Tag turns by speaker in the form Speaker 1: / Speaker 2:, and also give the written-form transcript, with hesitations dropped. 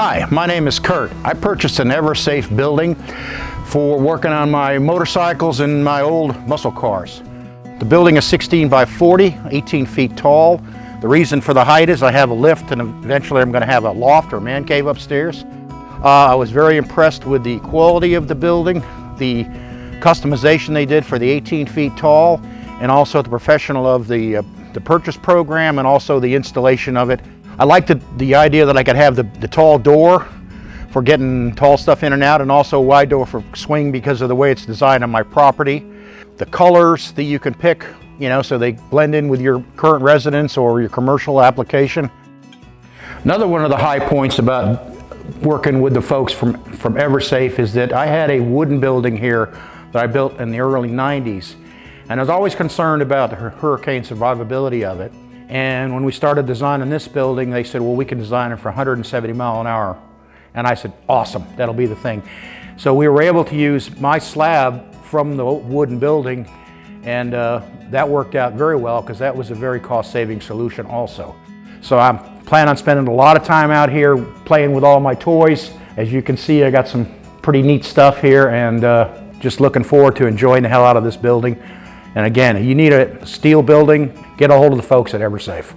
Speaker 1: Hi, my name is Kurt. I purchased an Eversafe building for working on my motorcycles and my old muscle cars. The building is 16 by 40, 18 feet tall. The reason for the height is I have a lift and eventually I'm going to have a loft or man cave upstairs. I was very impressed with the quality of the building, the customization they did for the 18 feet tall, and also the professional of the purchase program and also the installation of it. I liked the idea that I could have the tall door for getting tall stuff in and out, and also a wide door for swing because of the way it's designed on my property. The colors that you can pick, so they blend in with your current residence or your commercial application. Another one of the high points about working with the folks from Eversafe is that I had a wooden building here that I built in the early 90s. And I was always concerned about the hurricane survivability of it. And when we started designing this building, they said, well, we can design it for 170 miles an hour. And I said, awesome, that'll be the thing. So we were able to use my slab from the wooden building, and that worked out very well because that was a very cost-saving solution also. So I'm planning on spending a lot of time out here playing with all my toys. As you can see, I got some pretty neat stuff here, and just looking forward to enjoying the hell out of this building. And again, if you need a steel building, get a hold of the folks at Eversafe.